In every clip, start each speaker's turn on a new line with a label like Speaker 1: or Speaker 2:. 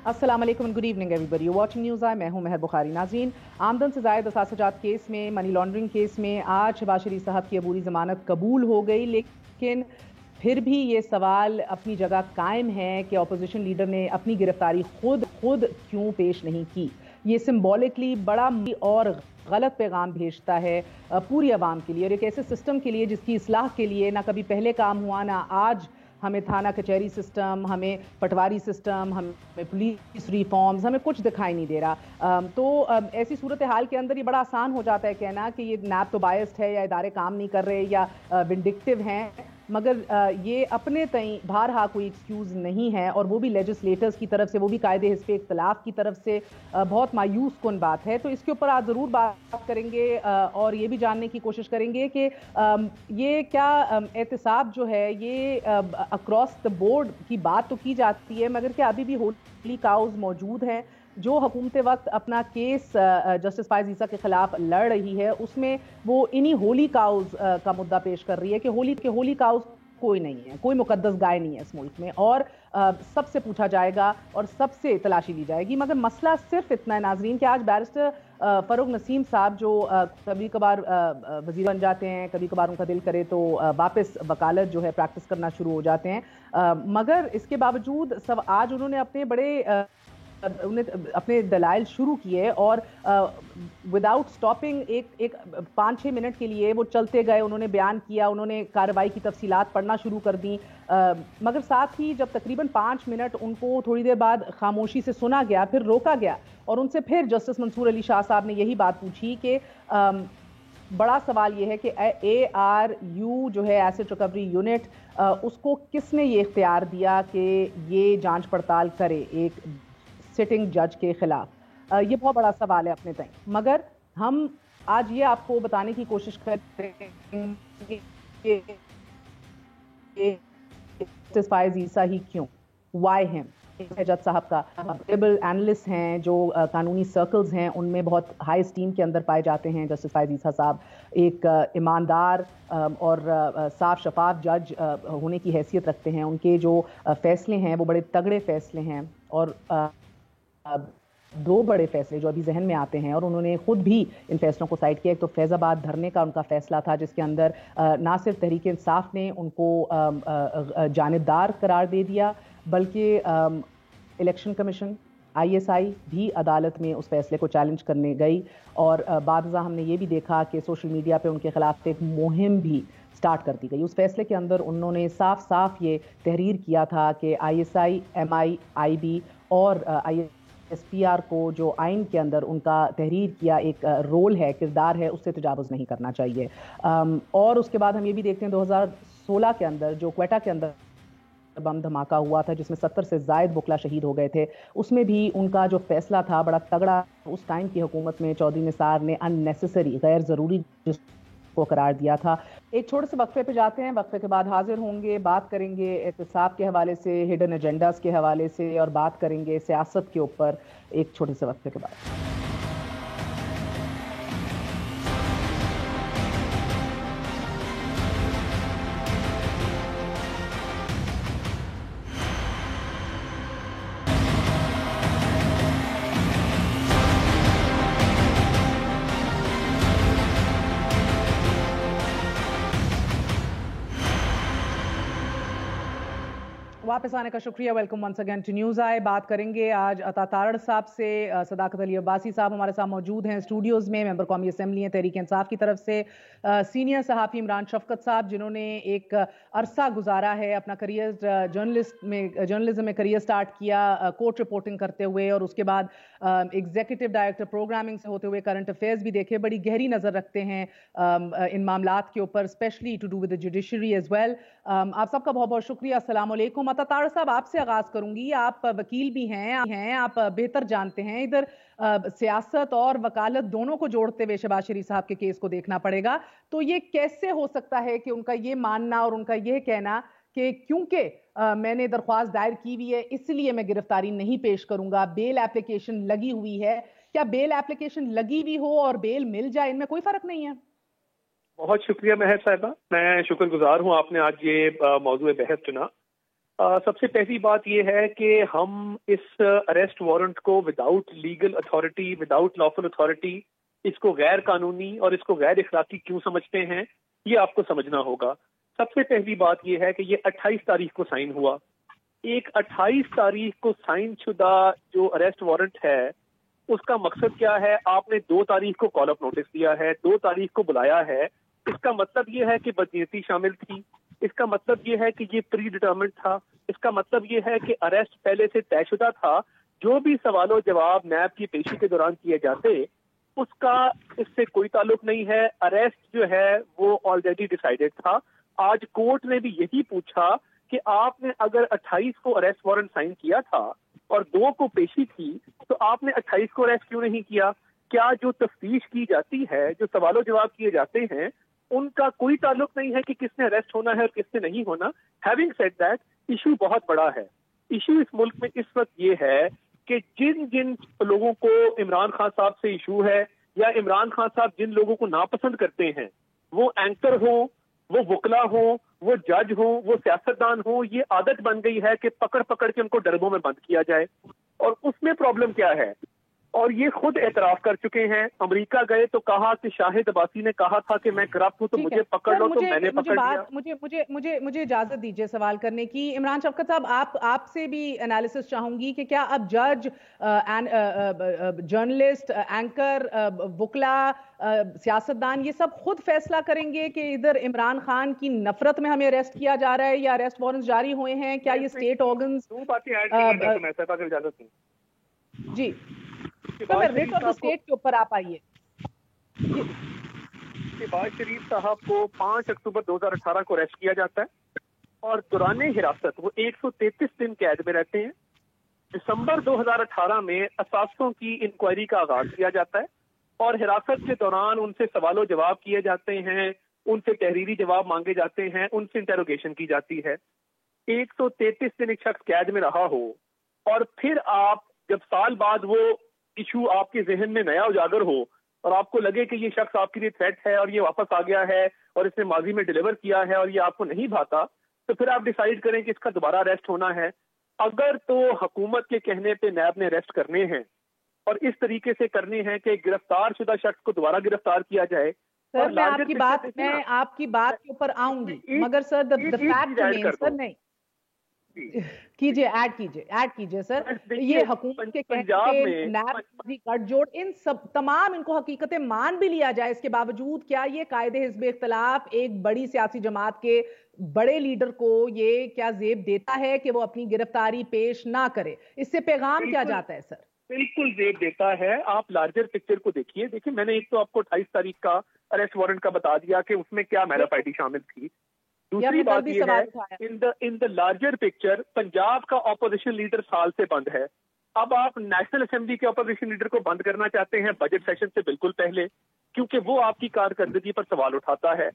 Speaker 1: अस्सलाम वालेकुम, good evening everybody, you watching news I, मैं हूं महर बुखारी। नाज़रीन, आमदन से ज़ायद असासजात केस में, मनी लॉन्ड्रिंग केस में आज शहबाज शरीफ साहब की अबूरी ज़मानत कबूल हो गई, लेकिन फिर भी ये सवाल अपनी जगह कायम है कि अपोजिशन लीडर ने अपनी गिरफ्तारी खुद क्यों पेश नहीं की। ये सिंबॉलिकली बड़ा और गलत पैगाम भेजता है पूरी आवाम के लिए और एक ऐसे सिस्टम के लिए जिसकी इस्लाह के लिए ना कभी पहले काम हुआ, ना आज हमें थाना कचहरी सिस्टम, हमें पटवारी सिस्टम, हमें पुलिस रिफॉर्म्स, हमें कुछ दिखाई नहीं दे रहा। ऐसी सूरत हाल के अंदर ये बड़ा आसान हो जाता है कहना कि ये नैब तो बायस्ड है या इदारे काम नहीं कर रहे या विंडिक्टिव हैं, मगर ये अपने तई बारहा कोई एक्सक्यूज़ नहीं है और वो भी लेजिस्लेटर्स की तरफ से, वो भी कायदे हिस्ब इख्तलाफ की तरफ से बहुत मायूस कुन बात है। तो इसके ऊपर आज ज़रूर बात करेंगे और ये भी जानने की कोशिश करेंगे कि ये क्या एहतसाब जो है ये अक्रॉस द बोर्ड की बात तो की जाती है, मगर क्या अभी भी होली काउज मौजूद हैं जो हुकूमत वक्त अपना केस जस्टिस फायज़ ईसा के खिलाफ लड़ रही है, उसमें वो इन्हीं होली काउज का मुद्दा पेश कर रही है कि होली काउज कोई नहीं है, कोई मुकद्दस गाय नहीं है इस मुल्क में और सबसे पूछा जाएगा और सबसे तलाशी ली जाएगी। मगर मसला सिर्फ इतना है नाजरीन कि आज बैरिस्टर फरूक नसीम साहब जो कभी कभार वजीर बन जाते हैं, कभी कभार उनका दिल करे तो वापस वकालत जो है प्रैक्टिस करना शुरू हो जाते हैं, मगर इसके बावजूद सब आज उन्होंने अपने बड़े अपने दलाइल शुरू किए और विदाउट स्टॉपिंग एक 5-6 मिनट के लिए वो चलते गए, उन्होंने बयान किया, उन्होंने कार्रवाई की तफसीलात पढ़ना शुरू कर दी, मगर साथ ही जब तकरीबन 5 मिनट उनको थोड़ी देर बाद खामोशी से सुना गया, फिर रोका गया और उनसे फिर जस्टिस मंसूर अली शाह साहब ने यही बात पूछी कि बड़ा सवाल ये है कि ARU जो है एसेट रिकवरी यूनिट, उसको किसने ये इख्तियार दिया कि ये जांच पड़ताल करे एक सिटिंग जज के खिलाफ। ये बहुत बड़ा सवाल है अपने तय, मगर हम आज ये आपको बताने की कोशिश करेंगे कि फायज़ ईसा ही क्यों, वाई हिम। जज साहब का एबल एनालिस्ट हैं जो कानूनी सर्कल्स हैं उनमें बहुत हाई स्टीम के अंदर पाए जाते हैं। जस्टिस फायज़ ईसा साहब एक ईमानदार और साफ शफाफ जज होने की हैसियत रखते हैं। उनके जो फैसले हैं वो बड़े तगड़े फैसले हैं और दो बड़े फैसले जो अभी जहन में आते हैं और उन्होंने खुद भी इन फैसलों को साइड किया। एक तो फैज़ाबाद धरने का उनका फैसला था जिसके अंदर ना सिर्फ तहरीक इंसाफ ने उनको जानिबदार करार दे दिया, बल्कि इलेक्शन कमीशन ISI भी अदालत में उस फैसले को चैलेंज करने गई और बादज़ा हमने ये भी देखा कि सोशल मीडिया पे उनके खिलाफ एक मुहिम भी स्टार्ट कर दी गई। उस फैसले के अंदर उन्होंने साफ साफ ये तहरीर किया था कि ISI, MI, IB और ISPR को जो आइन के अंदर उनका तहरीर किया एक रोल है, किरदार है, उससे तजावुज़ नहीं करना चाहिए। और उसके बाद हम ये भी देखते हैं 2016 के अंदर जो क्वेटा के अंदर बम धमाका हुआ था जिसमें 70 से ज़ायद बुकला शहीद हो गए थे, उसमें भी उनका जो फैसला था बड़ा तगड़ा। उस टाइम की हुकूमत में चौधरी निसार ने अननेसेसरी, गैर ज़रूरी को करार दिया था। एक छोटे से वक्फे पे जाते हैं, वक्फे के बाद हाजिर होंगे, बात करेंगे एहतसाब के हवाले से, हिडन एजेंडास के हवाले से और बात करेंगे सियासत के ऊपर एक छोटे से वक्फे के बाद। वापस आने का शुक्रिया, welcome once again to news I. बात करेंगे आज अता तारड़ साहब से। सदाकत अली अब्बासी साहब हमारे साथ मौजूद हैं स्टूडियोज़ में, मेंबर कौमी असम्बली हैं तहरीक इंसाफ की तरफ से। सीनियर सहाफ़ी इमरान शफकत साहब जिन्होंने एक अरसा गुजारा है अपना करियर जर्नलिज्म में करियर स्टार्ट किया कोर्ट रिपोर्टिंग करते हुए और उसके बाद एग्जीक्यूटिव डायरेक्टर प्रोग्रामिंग से होते हुए करंट अफेयर्स भी देखे, बड़ी गहरी नज़र रखते हैं इन मामलात के ऊपर, specially to do with the judiciary as well. आप सबका बहुत बहुत शुक्रिया। अस्सलाम वालेकुम। अता तारड़ साहब, आपसे आगाज करूंगी। आप वकील भी हैं, आप बेहतर जानते हैं, इधर सियासत और वकालत दोनों को जोड़ते हुए शहबाज शरीफ साहब के केस को देखना पड़ेगा। तो ये कैसे हो सकता है कि उनका ये मानना और उनका ये कहना कि क्योंकि मैंने दरख्वास्त दायर की हुई है इसलिए मैं गिरफ्तारी नहीं पेश करूंगा, बेल एप्लीकेशन लगी हुई है, क्या बेल एप्लीकेशन लगी हुई हो और बेल मिल जाए, इनमें कोई फर्क नहीं है?
Speaker 2: बहुत शुक्रिया महर साहिबा, मैं शुक्रगुजार हूँ आपने आज ये मौजूद बहस चुना। سب سے پہلی بات یہ ہے کہ ہم اس اریسٹ وارنٹ کو without legal authority, without lawful authority, اس کو غیر قانونی اور اس کو غیر اخلاقی کیوں سمجھتے ہیں، یہ آپ کو سمجھنا ہوگا. سب سے پہلی بات یہ ہے کہ یہ 28 تاریخ کو سائن ہوا. ایک 28 تاریخ کو سائن شدہ جو اریسٹ وارنٹ ہے اس کا مقصد کیا ہے؟ آپ نے 2 تاریخ کو کال اپ نوٹس دیا ہے، 2 تاریخ کو بلایا ہے. اس کا مطلب یہ ہے کہ بدنیتی شامل تھی، اس کا مطلب یہ ہے کہ یہ پری ڈٹرمنٹ تھا، اس کا مطلب یہ ہے کہ اریسٹ پہلے سے طے شدہ تھا. جو بھی سوال و جواب نیب کی پیشی کے دوران کیے جاتے اس کا اس سے کوئی تعلق نہیں ہے. اریسٹ جو ہے وہ آلریڈی ڈیسائیڈڈ تھا. آج کورٹ نے بھی یہی پوچھا کہ آپ نے اگر 28 کو اریسٹ وارنٹ سائن کیا تھا اور 2 کو پیشی تھی تو آپ نے 28 کو اریسٹ کیوں نہیں کیا؟ کیا جو تفتیش کی جاتی ہے، جو سوال و جواب کیے جاتے ہیں، ان کا کوئی تعلق نہیں ہے کہ کس نے اریسٹ ہونا ہے اور کس نے نہیں ہونا؟ ہیونگ سیڈ دیٹ، ایشو بہت بڑا ہے. ایشو اس ملک میں اس وقت یہ ہے کہ جن لوگوں کو عمران خان صاحب سے ایشو ہے یا عمران خان صاحب جن لوگوں کو ناپسند کرتے ہیں، وہ اینکر ہوں، وہ وکلا ہوں، وہ جج ہوں، وہ سیاستدان ہوں، یہ عادت بن گئی ہے کہ پکڑ پکڑ کے ان کو ڈربوں میں بند کیا جائے. اور اس میں پرابلم کیا ہے؟ اور یہ خود اعتراف کر چکے ہیں. امریکہ گئے تو کہا کہ شاہد عباسی نے کہا تھا کہ میں کرپٹ ہوں تو مجھے پکڑ لو، تو میں نے پکڑ لیا.
Speaker 1: مجھے اجازت دیجیے سوال کرنے کی. عمران شفقت صاحب، آپ سے بھی انالیسس چاہوں گی کہ کیا اب جج، جرنلسٹ، اینکر، وکلا، سیاستدان یہ سب خود فیصلہ کریں گے کہ ادھر عمران خان کی نفرت میں ہمیں اریسٹ کیا جا رہا ہے یا اریسٹ وارنٹ جاری ہوئے ہیں؟ کیا یہ اسٹیٹ آرگنز؟
Speaker 2: 2 باتیں ایڈ کرنا چاہتا ہوں میں، اگر اجازت دیں.
Speaker 1: جی ریٹ آف دی اسٹیٹ کے اوپر آپ آئیے.
Speaker 2: شہباز شریف صاحب کو 5 اکتوبر 2018 کو اریسٹ کیا جاتا ہے اور دوران حراست وہ 133 دن قید میں رہتے ہیں. دسمبر 2018 میں اثاثوں کی انکوائری کا آغاز کیا جاتا ہے اور حراست کے دوران ان سے سوال و جواب کیے جاتے ہیں، ان سے تحریری جواب مانگے جاتے ہیں، ان سے انٹروگیشن کی جاتی ہے. 133 دن ایک شخص قید میں رہا ہو اور پھر آپ جب سال بعد وہ ایشو آپ کے ذہن میں نیا اجاگر ہو اور آپ کو لگے کہ یہ شخص آپ کے لیے تھریٹ ہے اور یہ واپس آ گیا ہے اور اس نے ماضی میں ڈیلیور کیا ہے اور یہ آپ کو نہیں بھاتا، تو پھر آپ ڈیسائیڈ کریں کہ اس کا دوبارہ اریسٹ ہونا ہے. اگر تو حکومت کے کہنے پہ نیب نے اریسٹ کرنے ہیں اور اس طریقے سے کرنے ہیں کہ گرفتار شدہ شخص کو دوبارہ گرفتار کیا جائے.
Speaker 1: سر میں آپ کی بات کے اوپر آؤں گی، مگر سر the fact remains سر نہیں کیجئے، ایڈ کیجئے سر. یہ حکومت کے کہنے پہ نیب گٹھ جوڑ ان سب تمام ان کو حقیقتیں مان بھی لیا جائے، اس کے باوجود کیا یہ قائد حزب اختلاف ایک بڑی سیاسی جماعت کے بڑے لیڈر کو یہ کیا زیب دیتا ہے کہ وہ اپنی گرفتاری پیش نہ کرے؟ اس سے پیغام کیا جاتا ہے سر؟
Speaker 2: بالکل زیب دیتا ہے. آپ لارجر پکچر کو دیکھیے. میں نے ایک تو آپ کو 28 تاریخ کا اریسٹ وارنٹ کا بتا دیا کہ اس میں کیا میراپائٹی شامل تھی. دوسری بات یہ ہے ان دا لارجر پکچر پنجاب کا اپوزیشن لیڈر سال سے بند ہے. اب آپ نیشنل اسمبلی کے اپوزیشن لیڈر کو بند کرنا چاہتے ہیں بجٹ سیشن سے بالکل پہلے، کیونکہ وہ آپ کی کارکردگی پر سوال اٹھاتا ہے.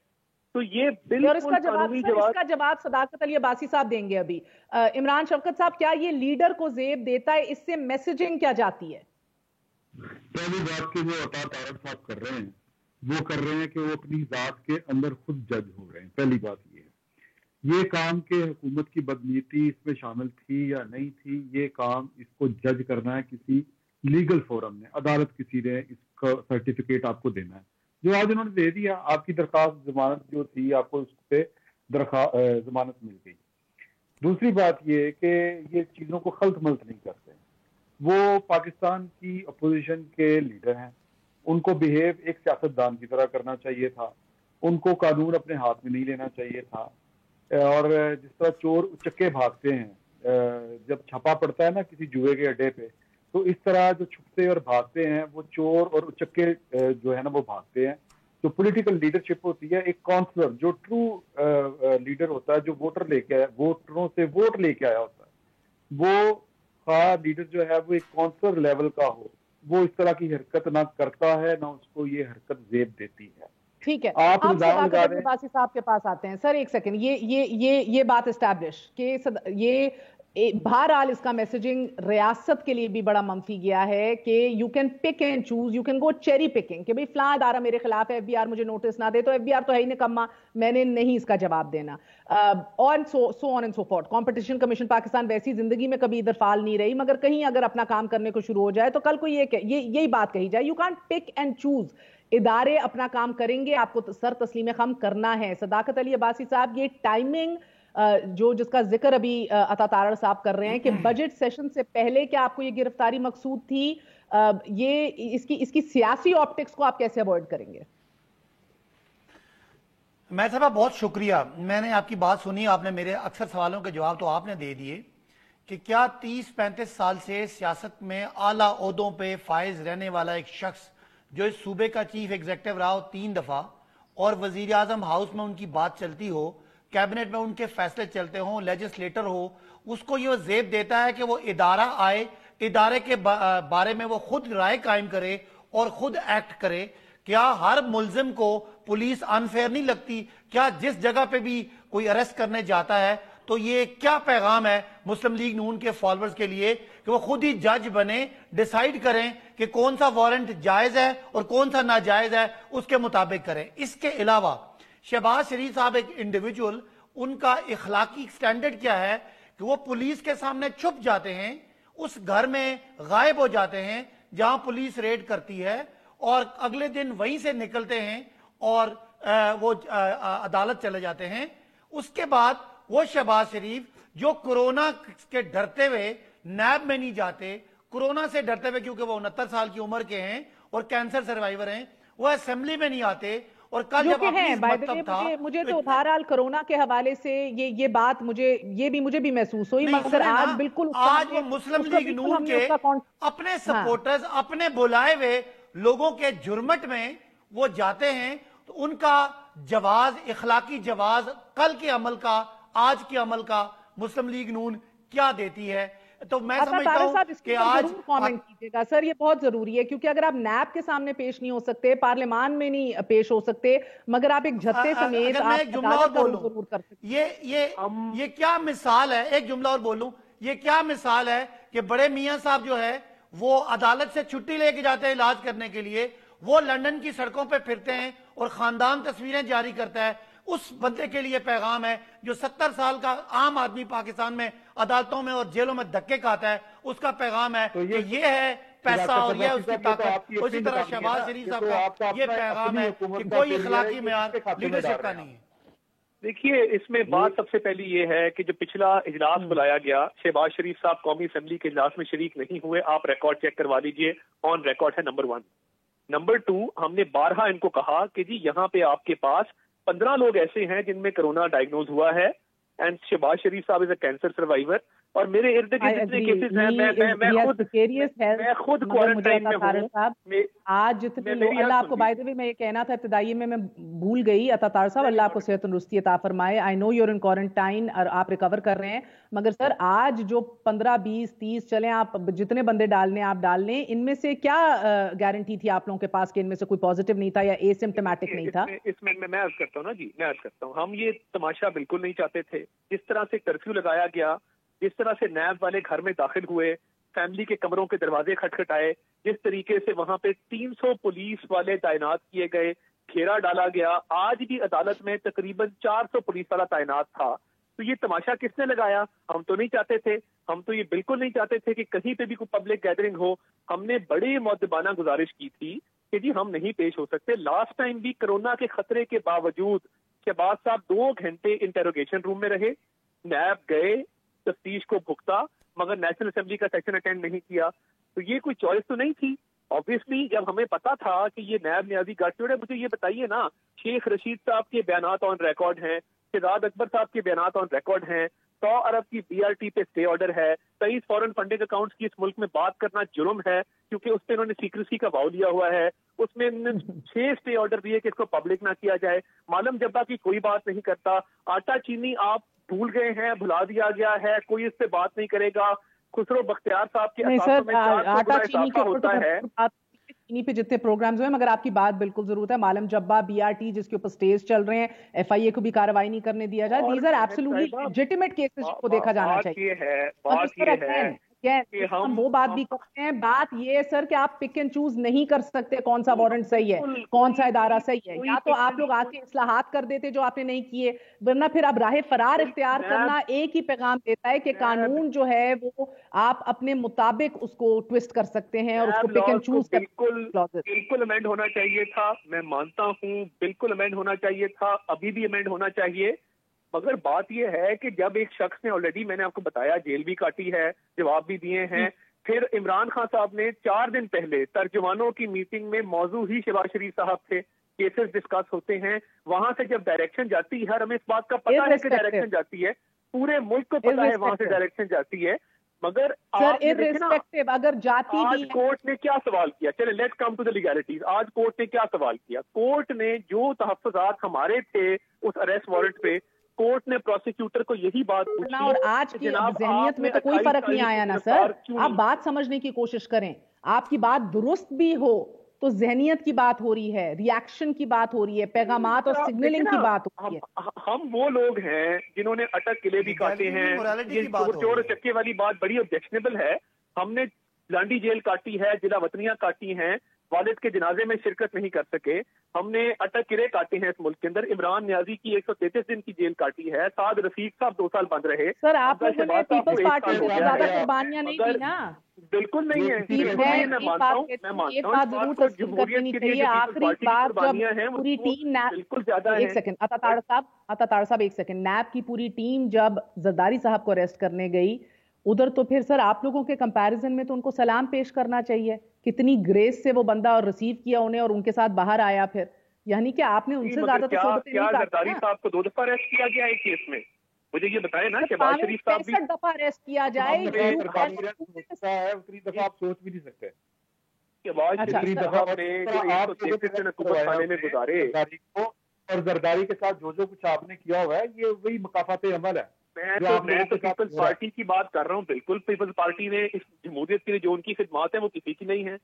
Speaker 2: تو یہ بالکل قانونی جواب
Speaker 1: اس کا جواب صداقت علی عباسی صاحب دیں گے ابھی. عمران شفقت صاحب، کیا یہ لیڈر کو زیب دیتا ہے؟ اس سے میسجنگ کیا جاتی ہے؟
Speaker 3: پہلی بات کہ جو عطا طارق صاحب کر رہے ہیں وہ کر رہے ہیں کہ وہ اپنی ذات کے اندر خود جج ہو رہے ہیں. پہلی بات یہ کام کہ حکومت کی بدنیتی اس میں شامل تھی یا نہیں تھی، یہ کام اس کو جج کرنا ہے کسی لیگل فورم نے، عدالت کسی نے اس کا سرٹیفکیٹ آپ کو دینا ہے، جو آج انہوں نے دے دیا. آپ کی درخواست ضمانت جو تھی آپ کو اس پہ ضمانت مل گئی. دوسری بات یہ کہ یہ چیزوں کو خلط ملط نہیں کرتے. وہ پاکستان کی اپوزیشن کے لیڈر ہیں، ان کو بیہیو ایک سیاستدان کی طرح کرنا چاہیے تھا. ان کو قانون اپنے ہاتھ میں نہیں لینا چاہیے تھا. اور جس طرح چور اچکے بھاگتے ہیں جب چھپا پڑتا ہے نا کسی جوئے کے اڈے پہ، تو اس طرح جو چھپتے اور بھاگتے ہیں وہ چور اور اچکے جو ہے نا وہ بھاگتے ہیں. جو پولیٹیکل لیڈرشپ ہوتی ہے، ایک کاؤنسلر جو ٹرو لیڈر ہوتا ہے، جو ووٹر لے کے آیا، ووٹروں سے ووٹ لے کے آیا ہوتا ہے، وہ خواہ لیڈر جو ہے وہ ایک کاؤنسلر لیول کا ہو، وہ اس طرح کی حرکت نہ کرتا ہے، نہ اس کو یہ حرکت زیب دیتی ہے.
Speaker 1: ٹھیک ہے، آپ صداقت علی عباسی صاحب کے پاس آتے ہیں. سر ایک سیکنڈ، یہ بات اسٹیبلش کہ یہ बहरहाल इसका मैसेजिंग रियासत के लिए भी बड़ा मंफी गया है कि you can pick and choose, you can go cherry picking कि भाई फलां अदारा मेरे खिलाफ है, एफबीआर मुझे नोटिस ना दे तो एफबीआर तो है ही निकम्मा, मैंने नहीं इसका जवाब देना, और so on and so fourth. Competition commission Pakistan वैसी जिंदगी में कभी इधर फाल नहीं रही, मगर कहीं अगर अपना काम करने को शुरू हो जाए तो कल को यही बात कही जाए, you can't pick and choose. इदारे अपना काम करेंगे, आपको सर तस्लीम खम करना है। सदाकत अली अब्बासी साहब, ये टाइमिंग जिसका जिक्र अभी अता तारड़ साहब कर रहे हैं कि बजट सेशन से पहले क्या आपको ये गिरफ्तारी मकसूद थी, ये इसकी सियासी ऑप्टिक्स को आप कैसे अवॉइड करेंगे?
Speaker 4: मैं साहब बहुत शुक्रिया, मैंने आपकी बात सुनी, आपने मेरे अक्सर सवालों के जवाब तो आपने दे दिए कि क्या 30-35 साल से सियासत में आला ओहदों पे फाइज रहने वाला एक शख्स जो इस सूबे का चीफ एग्जीक्यूटिव रहा हो 3 दफा और वजीर आजम हाउस में उनकी बात चलती हो, कैबिनेट में उनके फैसले चलते हों, लेजिस्लेटर हो, उसको ये जेब देता है कि वो इदारा आए, इदारे के बारे में वो खुद राय कायम करे और खुद एक्ट करे? क्या हर मुल्जिम को पुलिस अनफेयर नहीं लगती? क्या जिस जगह पे भी कोई अरेस्ट करने जाता है तो ये क्या पैगाम है मुस्लिम लीग नून के फॉलोअर्स के लिए कि वो खुद ही जज बने, डिसाइड करें कि कौन सा वारंट जायज है और कौन सा नाजायज है, उसके मुताबिक करें? इसके अलावा शहबाज शरीफ साहब एक इंडिविजुअल, उनका इखलाकी स्टैंडर्ड क्या है कि वो पुलिस के सामने छुप जाते हैं, उस घर में गायब हो जाते हैं जहां पुलिस रेड करती है और अगले दिन वहीं से निकलते हैं और वो अदालत चले जाते हैं। उसके बाद वो शहबाज शरीफ जो कोरोना के डरते हुए नैब में नहीं जाते, कोरोना से डरते हुए क्योंकि वो 69 साल की उम्र के हैं और कैंसर सर्वाइवर हैं, वो असेंबली में नहीं आते। और कल जब
Speaker 1: मुझे तो बहरहाल कोरोना के हवाले से ये बात मुझे भी महसूस हुई, मगर आज बिल्कुल
Speaker 4: आज वो मुस्लिम लीग नून के अपने सपोर्टर्स, अपने बुलाए हुए लोगों के जुर्मट में वो जाते हैं, तो उनका जवाज, इखलाकी जवाज कल के अमल का, आज के अमल का मुस्लिम लीग नून क्या देती है? तो मैं समझता हूं कि आज
Speaker 1: कमेंट कीजिएगा सर, ये बहुत जरूरी है, क्योंकि अगर आप नैब के सामने पेश नहीं हो सकते, पार्लियामान में नहीं पेश हो सकते, मगर आप एक झत्ते समेत
Speaker 4: मैं एक जुमला और बोलूं, ये क्या मिसाल है, एक जुमला और बोलूं, ये क्या मिसाल है कि बड़े मियां साहब जो है वो अदालत से छुट्टी लेके जाते हैं इलाज करने के लिए, वो लंदन की सड़कों पर फिरते हैं और खानदान तस्वीरें जारी करता है। उस बंदे के लिए पैगाम है जो 70 साल का आम आदमी पाकिस्तान में अदालतों में और जेलों में धक्के खाता है, उसका पैगाम है तो ये है पैसा और ये उसकी ताकत। उसी तरह शहबाज शरीफ साहब का ये पैगाम है कि कोई इखलाकी मेयार लीडरशिप का नहीं है।
Speaker 2: देखिए, इसमें बात सबसे पहली ये है कि जो पिछला इजलास बुलाया गया, शहबाज शरीफ साहब कौमी असेंबली के इजलास में शरीक नहीं हुए, आप रिकॉर्ड चेक करवा लीजिए, ऑन रिकॉर्ड है, नंबर 1। नंबर 2, हमने बारहा इनको कहा कि जी यहाँ पे आपके पास 15 लोग ऐसे हैं जिनमें कोरोना डायग्नोज हुआ है, एंड शहबाज शरीफ साहब इज अ कैंसर सर्वाइवर, और मेरे इर्द गिर्द जितने केसेस हैं, मैं खुद क्वारंटाइन में हूं।
Speaker 1: आज जितने लोग, अल्लाह आपको, बाय द वे मैं ये कहना था इब्तिदाई में, मैं भूल गई, अता तार साहब अल्लाह आपको सेहत तंदुरुस्ती अता फरमाए, I know you're in quarantine और आप रिकवर कर रहे हैं, मगर सर आज जो 15, 20, 30 चले, आप जितने बंदे डालने आप डाल लें, इनमें से क्या गारंटी थी आप लोगों के पास कि इनमें से कोई पॉजिटिव नहीं था या एसिम्प्टोमेटिक नहीं था?
Speaker 2: इसमें मैं अर्ज करता हूँ ना जी, मैं अर्ज करता हूँ, हम ये तमाशा बिल्कुल नहीं चाहते थे। जिस तरह से कर्फ्यू लगाया गया, जिस तरह से नैब वाले घर में दाखिल हुए, फैमिली के कमरों के दरवाजे खटखटाए, जिस तरीके से वहां पे 300 पुलिस वाले तैनात किए गए, घेरा डाला गया, आज भी अदालत में तकरीबन 400 पुलिस वाला तैनात था, तो ये तमाशा किसने लगाया? हम तो नहीं चाहते थे, हम तो ये बिल्कुल नहीं चाहते थे कि कहीं पे भी कोई पब्लिक गैदरिंग हो। हमने बड़ी मुअद्दबाना गुजारिश की थी कि जी हम नहीं पेश हो सकते। लास्ट टाइम भी कोरोना के खतरे के बावजूद शहबाज साहब 2 घंटे इंटेरोगेशन रूम में रहे, नैब गए, तफ्तीश को भुगता, मगर नेशनल असेंबली का सेशन अटेंड नहीं किया। तो ये कोई चॉइस तो नहीं थी। ऑब्वियसली जब हमें पता था कि ये नैब न्याजी गारफील्ड है, मुझे ये बताइए ना, शेख रशीद साहब के बयानात ऑन रिकॉर्ड हैं, शहजाद अकबर साहब के बयानात ऑन रिकॉर्ड हैं, 100 अरब की BRT पे स्टे ऑर्डर है, 23 फॉरेन फंडिंग अकाउंट्स की इस मुल्क में बात करना जुर्म है क्योंकि उस पर इन्होंने सीक्रेसी का वाव लिया हुआ है, उसमें 6 स्टे ऑर्डर दिए कि इसको पब्लिक ना किया जाए। मालम जब्बा की कोई बात नहीं करता, आटा चीनी आप भूल गए हैं, भुला दिया गया है, कोई इस पे बात नहीं करेगा। खुसरो बख्तियार साहब के
Speaker 1: आटा चीनी के
Speaker 2: होता है,
Speaker 1: इन्हीं पे जितने प्रोग्राम्स हुए, मगर आपकी बात बिल्कुल जरूरत है। मालम जब्बा, BRT जिसके ऊपर स्टेज चल रहे हैं, FIA को भी कार्रवाई नहीं करने दिया जाए। These are absolutely legitimate cases को देखा जाना चाहिए।
Speaker 2: बात ये है कि
Speaker 1: हम वो बात भी करते हैं। बात ये है सर कि आप पिक एंड चूज नहीं कर सकते कौन सा वारंट सही है, कौन सा इदारा सही है। या तो आप लोग आके इस्लाहात कर देते जो आपने नहीं किए, वरना फिर अब राह फरार इख्तियार करना एक ही पैगाम देता है कि कानून जो है वो आप अपने मुताबिक उसको ट्विस्ट कर सकते हैं और उसको पिक एंड चूज
Speaker 2: बिल्कुल अमेंड होना चाहिए था। मैं मानता हूँ बिल्कुल अमेंड होना चाहिए था, अभी भी अमेंड होना चाहिए। मगर बात यह है कि जब एक शख्स ने ऑलरेडी, मैंने आपको बताया, जेल भी काटी है, जवाब भी दिए हैं, फिर इमरान खान साहब ने 4 दिन पहले तर्जुमानों की मीटिंग में मौजू ही शहबाज शरीफ साहब थे, केसेस डिस्कस होते हैं, वहां से जब डायरेक्शन जाती है, हमें इस बात का पता है कि डायरेक्शन जाती है, पूरे मुल्क को पता है वहां से डायरेक्शन जाती है। मगर
Speaker 1: अगर जाती
Speaker 2: आज कोर्ट ने क्या सवाल किया, चले let's come to the legalities. आज कोर्ट ने क्या सवाल किया? कोर्ट ने जो तहफ्फुज़ात हमारे थे उस अरेस्ट वारंट पे, कोर्ट ने प्रोसिक्यूटर को यही बात पूछी।
Speaker 1: और आज की ज़हनियत में तो कोई फर्क नहीं आया ना सर। आप बात समझने की कोशिश करें, आपकी बात दुरुस्त भी हो तो ज़हनियत की बात हो रही है, रिएक्शन की बात हो रही है, पैगामात और सिग्नलिंग की बात हो रही है।
Speaker 2: हम वो लोग हैं जिन्होंने अटक किले भी काटे हैं। ये चोर चक्के वाली बात बड़ी ऑब्जेक्शनेबल है। हमने लांडी जेल काटी है, जिला वतनियां काटी हैं, वालिद के जनाजे में शिरकत नहीं कर सके। हमने अटक किले काटे हैं इस मुल्क के अंदर। इमरान नियाजी की 133 दिन की जेल काटी है। साद रफीक साहब 2 साल बंद रहे।
Speaker 1: सर आप लोगों ने पीपल्स पार्टी को ज्यादा कुर्बानियां नहीं दी ना।
Speaker 2: बिल्कुल नहीं है, मैं मानता हूँ
Speaker 1: जमहूरियत के लिए आखिरी बार जब पूरी टीम
Speaker 2: बिल्कुल ज्यादा है।
Speaker 1: एक सेकंड अता साहब एक सेकंड, नैब की पूरी टीम जब जरदारी साहब को अरेस्ट करने गई उधर, तो फिर सर आप लोगों के कंपैरिजन में तो उनको सलाम पेश करना चाहिए। कितनी ग्रेस से वो बंदा और रिसीव किया उन्हें और उनके साथ बाहर आया फिर, यानी कि आपने उनसे ज्यादा तो
Speaker 2: जरदारी साहब को 2 दफा अरेस्ट किया गया एक केस में? मुझे ये बताए ना कि शहबाज शरीफ साहब भी
Speaker 1: 65 दफा अरेस्ट किया जाए,
Speaker 3: उतनी दफा आप सोच भी नहीं सकते।
Speaker 2: शहबाज शरीफ साहब ने जो 133 दिन हुकूमत खाने में गुजारे
Speaker 3: और जरदारी के साथ जो कुछ आपने किया हुआ है, ये वही मकाफात अमल है।
Speaker 2: मैं तो पीपल्स पार्टी की बात कर रहा हूँ। बिल्कुल पीपल्स पार्टी ने इस जमहूरियत के लिए जो उनकी खिदमत है वो किसी की नहीं है,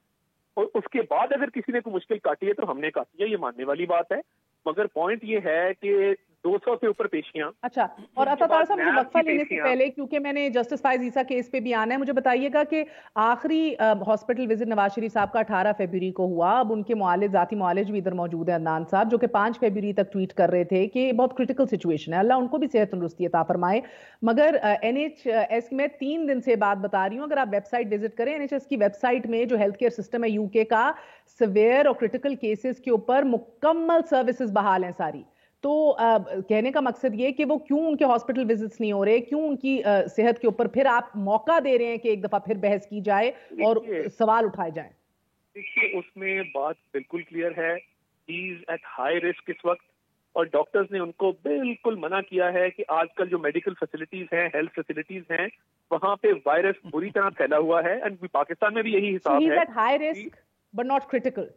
Speaker 2: और उसके बाद अगर किसी ने कोई मुश्किल काटी है तो हमने काटी है, ये मानने वाली बात है। मगर पॉइंट ये है कि 200 से ऊपर पेशियां।
Speaker 1: अच्छा, और अतातार साहब मुझे वक्फा लेने से पहले, क्योंकि मैंने जस्टिस फायज ईसा केस पे भी आना है, मुझे बताइएगा कि आखिरी हॉस्पिटल विजिट नवाज शरीफ साहब का 18 फरवरी को हुआ। अब उनके मुआलिज, जाती मुआलिज भी इधर मौजूद है, अदनान साहब, जो कि 5 फरवरी तक ट्वीट कर रहे थे कि बहुत क्रिटिकल सिचुएशन है, अल्लाह उनको भी सेहत तंदुरुस्ती अता फरमाए। मगर NHS में 3 दिन से बात बता रही हूँ, अगर आप वेबसाइट विजिट करें NHS की वेबसाइट में, जो हेल्थ केयर सिस्टम है UK का, सिवियर और क्रिटिकल केसेस के ऊपर मुकम्मल सर्विसेज बहाल हैं सारी। तो कहने का मकसद ये कि वो क्यों उनके हॉस्पिटल विजिट्स नहीं हो रहे, क्यों उनकी सेहत के ऊपर फिर आप मौका दे रहे हैं कि एक दफा फिर बहस की जाए और सवाल उठाए जाएं?
Speaker 2: देखिए, उसमें बात बिल्कुल क्लियर है, he is at high risk इस वक्त, और डॉक्टर्स ने उनको बिल्कुल मना किया है कि आजकल जो मेडिकल फैसिलिटीज हैं, हेल्थ फैसिलिटीज हैं, वहां पे वायरस बुरी तरह फैला हुआ है। एंड पाकिस्तान में भी यही हिसाब है।
Speaker 1: At high risk but not critical.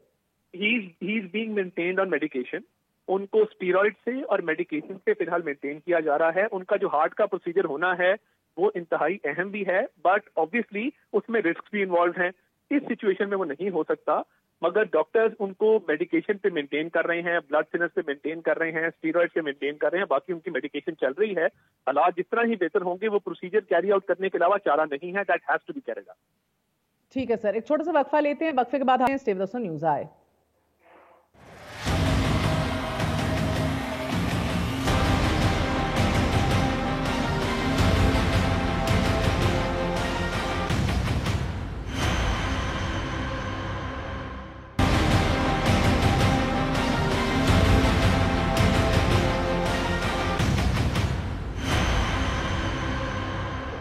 Speaker 2: He is being maintained on medication. उनको स्टीरॉइड से और मेडिकेशन से फिलहाल मेंटेन किया जा रहा है। उनका जो हार्ट का प्रोसीजर होना है वो इंतहाई अहम भी है, बट ऑब्वियसली उसमें रिस्क भी इन्वॉल्व हैं। इस सिचुएशन में वो नहीं हो सकता, मगर डॉक्टर्स उनको मेडिकेशन पे मेंटेन कर रहे हैं, ब्लड थिनर्स पे मेंटेन कर रहे हैं, स्टीरॉइड पे मेंटेन कर रहे हैं, बाकी उनकी मेडिकेशन चल रही है। हालात जिस तरह ही बेहतर होंगे, वो प्रोसीजर कैरी आउट करने के अलावा चारा नहीं है, that has to be carried out.
Speaker 1: ठीक है सर, एक छोटा सा वक्फा लेते हैं, वक्फे के बाद आए stay with us on news आए।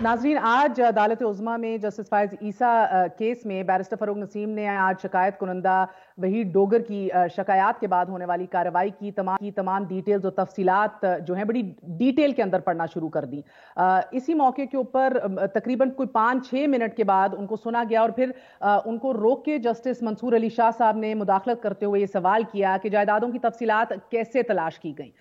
Speaker 1: नाजरीन, आज अदालत उज़्मा में जस्टिस फायज ईसा केस में बैरिस्टर फरूक नसीम ने आज शिकायत कुनंदा वहीद डोगर की शिकायत के बाद होने वाली कार्रवाई की तमाम डिटेल्स और तफसीलात जो हैं बड़ी डिटेल के अंदर पढ़ना शुरू कर दी। इसी मौके के ऊपर तकरीबन कोई 5-6 मिनट के बाद उनको सुना गया और फिर उनको रोक के जस्टिस मंसूर अली शाह साहब ने मुदाखलत करते हुए ये सवाल किया कि जायदादों की तफसीलात कैसे तलाश की गई।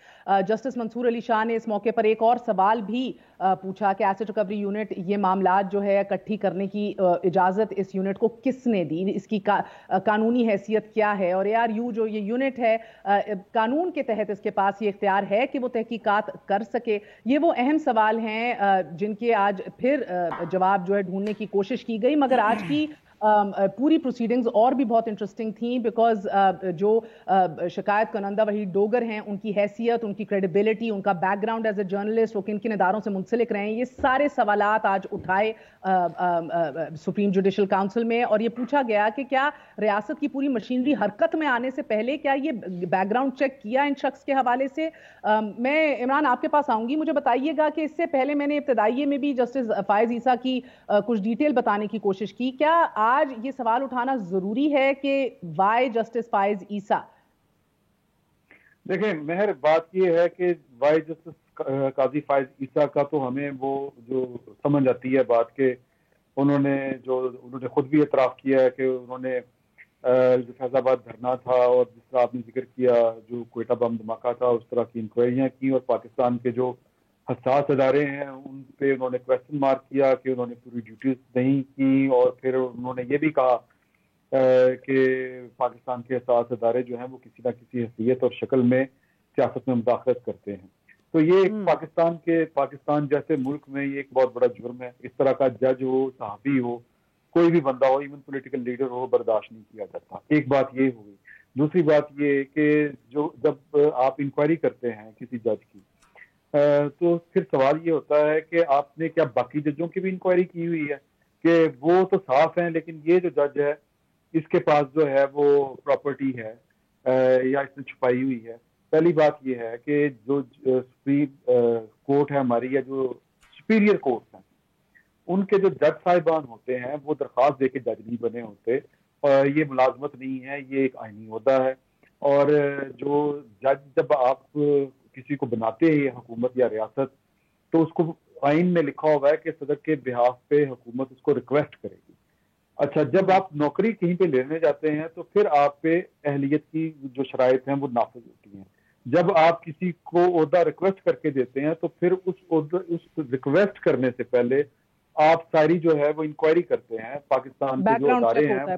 Speaker 1: जस्टिस मंसूर अली शाह ने इस मौके पर एक और सवाल भी पूछा कि एसेट रिकवरी यूनिट, ये मामलात जो है इकट्ठी करने की इजाज़त इस यूनिट को किसने दी, इसकी कानूनी हैसियत क्या है, और ARU जो ये यूनिट है कानून के तहत इसके पास ये इख्तियार है कि वो तहकीकात कर सके? ये वो अहम सवाल हैं जिनके आज फिर जवाब जो है ढूंढने की कोशिश की गई। मगर आज की पूरी प्रोसीडिंग्स और भी बहुत इंटरेस्टिंग थी, बिकॉज जो शिकायत करंदा वहीद डोगर हैं, उनकी हैसियत, उनकी क्रेडिबिलिटी, उनका बैकग्राउंड एज ए जर्नलिस्ट, वो किन किन इदारों से मुंसलिक रहे हैं, ये सारे सवालात आज उठाए सुप्रीम जुडिशल काउंसिल में, और ये पूछा गया कि क्या रियासत की पूरी मशीनरी हरकत में आने से पहले क्या ये बैकग्राउंड चेक किया इन शख्स के हवाले से? मैं इमरान आपके पास आऊंगी, मुझे बताइएगा कि इससे पहले मैंने इब्तदाइये में भी जस्टिस फायज ईसा की कुछ डिटेल बताने की कोशिश की। क्या आज ये सवाल उठाना जरूरी है कि वाई जस्टिस फायज ईसा?
Speaker 3: देखें मेहर, बात ये है कि वाई जस्टिस काजी फायज ईसा का तो हमें वो जो समझ आती है बात के उन्होंने खुद भी एतराफ़ किया है कि उन्होंने जो फैजाबाद धरना था और जिस तरह आपने जिक्र किया जो क्वेटा बम धमाका था, उस तरह की इंक्वायरियाँ की, और पाकिस्तान के जो हसास अदारे हैं उन पे उन्होंने क्वेश्चन मार्क किया कि उन्होंने पूरी ड्यूटीज नहीं की, और फिर उन्होंने ये भी कहा कि पाकिस्तान के हसास अदारे जो हैं वो किसी न किसी हैसियत और शक्ल में सियासत में मुदाखलत करते हैं। तो ये पाकिस्तान जैसे मुल्क में ये एक बहुत बड़ा जुर्म है। इस तरह का जज हो, सहाफ़ी हो, कोई भी बंदा हो, इवन पॉलिटिकल लीडर हो, बर्दाश्त नहीं किया जाता। एक बात ये हो गई। दूसरी बात ये कि जब आप इंक्वायरी करते हैं किसी जज की, तो फिर सवाल ये होता है कि आपने क्या बाकी जजों की भी इंक्वायरी की हुई है कि वो तो साफ हैं, लेकिन ये जो जज है इसके पास जो है वो प्रॉपर्टी है या इसने छुपाई हुई है। पहली बात ये है कि जो सुप्रीम कोर्ट है हमारी, या जो सुपीरियर कोर्ट हैं, उनके जो जज साहिबान होते हैं वो दरख्वास्त दे के जज नहीं बने होते, और ये मुलाजमत नहीं है, ये एक आईनी ओहदा है। और जो जज, जब आप किसी को बनाते हैं हुकूमत या रियासत, तो उसको आइन में लिखा हुआ है कि सदर के बिहाफ पे हुकूमत उसको रिक्वेस्ट करेगी। अच्छा, जब आप नौकरी कहीं पे लेने जाते हैं तो फिर आप पे अहलियत की जो शराइत हैं वो नाफिज होती हैं। जब आप किसी को ओहदा रिक्वेस्ट करके देते हैं तो फिर उस रिक्वेस्ट करने से पहले आप सारी जो है वो इंक्वायरी करते हैं। पाकिस्तान के जो अदारे हैं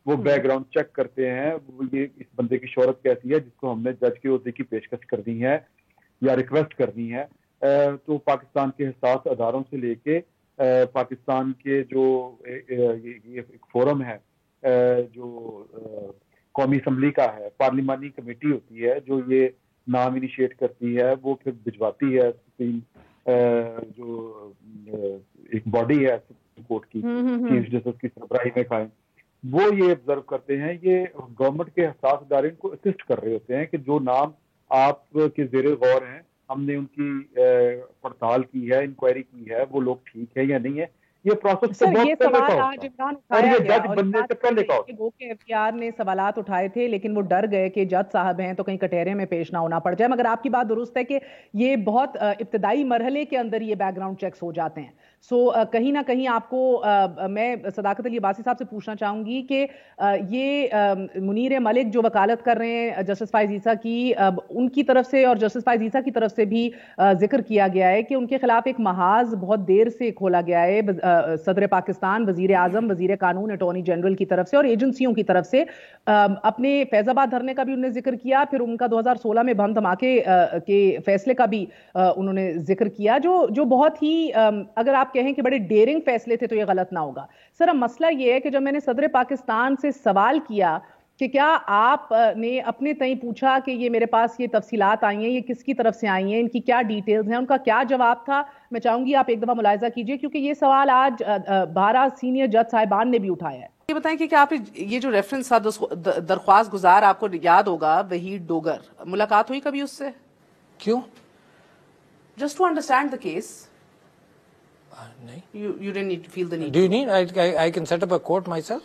Speaker 3: वो बैकग्राउंड चेक करते हैं, ये इस बंदे की शोहरत कैसी है जिसको हमने जज के ओहदे की पेशकश करनी है या रिक्वेस्ट करनी है। तो पाकिस्तान के हसास अदारों से लेके पाकिस्तान के जो ये एक फोरम है जो कौमी असम्बली का है, पार्लिमानी कमेटी होती है जो ये नाम इनिशिएट करती है, वो फिर भिजवाती है सुप्रीम जो एक बॉडी है सुप्रीम कोर्ट की, चीफ जस्टिस की सरबराही में कायम, वो ये ऑब्जर्व करते हैं, ये गवर्नमेंट के हसास अदारे को असिस्ट कर रहे होते हैं कि जो नाम आपके जेर गौर हैं, हमने उनकी पड़ताल की है, इंक्वायरी की है, वो लोग ठीक है या नहीं है। ये प्रोसेस
Speaker 1: सर, ये सवाल आज इमरान उठाया गया,
Speaker 3: जज बनने से पहले का
Speaker 1: गो के एफटीआर ने सवालात उठाए थे, लेकिन वो डर गए कि जज साहब हैं तो कहीं कटहरे में पेश ना होना पड़ जाए। मगर आपकी बात दुरुस्त है कि ये बहुत इब्तदाई मरहले के अंदर ये बैकग्राउंड चेक्स हो जाते हैं। सो कहीं ना कहीं आपको मैं सदाकत अली अब्बासी साहब से पूछना चाहूंगी कि ये मुनीर मलिक जो वकालत कर रहे हैं जस्टिस फायज ईसा की, उनकी तरफ से और जस्टिस फायज ईसा की तरफ से भी जिक्र किया गया है कि उनके खिलाफ एक महाज बहुत देर से खोला गया है सदर पाकिस्तान, वजीर आजम, वजीर कानून, अटॉर्नी जनरल की तरफ से और एजेंसियों की तरफ से। अपने फैजाबाद धरने का भी उन्होंने जिक्र किया, फिर उनका 2016 में बम धमाके के फैसले का भी उन्होंने जिक्र किया, जो बहुत ही अगर आप कहें कि बड़े डेयरिंग फैसले थे तो ये गलत ना होगा। सर, अब मसला ये है कि जब मैंने सदर पाकिस्तान से सवाल किया कि क्या आपने अपने तय पूछा कि ये मेरे पास ये तफसीलात आई हैं, ये किसकी तरफ से आई हैं, इनकी क्या डिटेल्स हैं, उनका क्या जवाब था, मैं चाहूंगी आप एक दफा मुलाहिजा कीजिए, क्योंकि ये सवाल आज 12 सीनियर जज साहिबान ने भी उठाया है। ये बताएं कि क्या आप ये जो रेफरेंस था दरख्वास्त गुजार, आपको याद होगा वहीद डोगर, मुलाकात हुई कभी उससे?
Speaker 5: क्यों?
Speaker 1: Just to understand the case.
Speaker 5: नहीं,
Speaker 1: you didn't need to feel the need.
Speaker 5: Do you need? I can set up a court myself.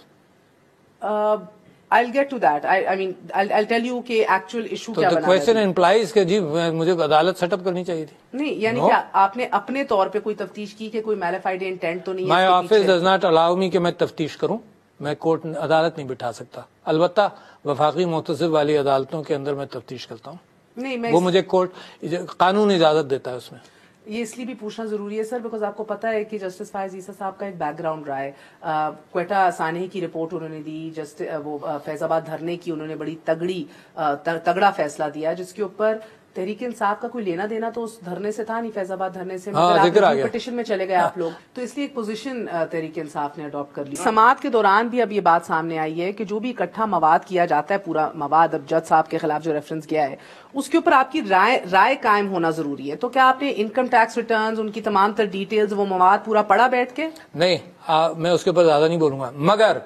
Speaker 1: I'll get to that. I mean, I'll tell you कि actual issue क्या बना।
Speaker 5: The question implies कि जी मुझे अदालत setup करनी चाहिए थी।
Speaker 1: नहीं, यानी क्या आपने अपने तौर पे कोई तफ्तीश की कि कोई मैलिफाइड इंटेंट तो नहीं है?
Speaker 5: My office does not allow me कि मैं तफ्तीश करूं। मैं कोर्ट अदालत नहीं बिठा सकता। अलबत्ता वफाकी मुतसिब वाली अदालतों के अंदर मैं तफ्तीश करता हूँ।
Speaker 1: नहीं,
Speaker 5: वो मुझे कोर्ट कानून इजाजत देता है उसमें।
Speaker 1: یہ اس لیے بھی پوچھنا ضروری ہے سر بیکاز آپ کو پتا ہے کہ جسٹس فائز عیسیٰ صاحب کا ایک بیک گراؤنڈ رہا ہے. کوئٹہ سانحے کی رپورٹ انہوں نے دی, وہ فیض آباد دھرنے کی انہوں نے بڑی تگڑا فیصلہ دیا جس کے اوپر تحریک انصاف کا کوئی لینا دینا تو اس دھرنے سے تھا نہیں, فیض آباد دھرنے سے, مگر پٹیشن میں چلے گئے آپ لوگ, تو اس لیے ایک پوزیشن تحریک انصاف نے اڈاپٹ کر لی. سماعت کے دوران بھی اب یہ بات سامنے آئی ہے کہ جو بھی اکٹھا مواد کیا جاتا ہے, پورا مواد اب جج صاحب کے خلاف جو ریفرنس گیا ہے اس کے اوپر آپ کی رائے قائم ہونا ضروری ہے. تو کیا آپ نے انکم ٹیکس ریٹرنز, ان کی تمام تر ڈیٹیلز, وہ مواد پورا پڑھا بیٹھ کے؟
Speaker 5: نہیں, میں اس کے اوپر زیادہ نہیں بولوں گا, مگر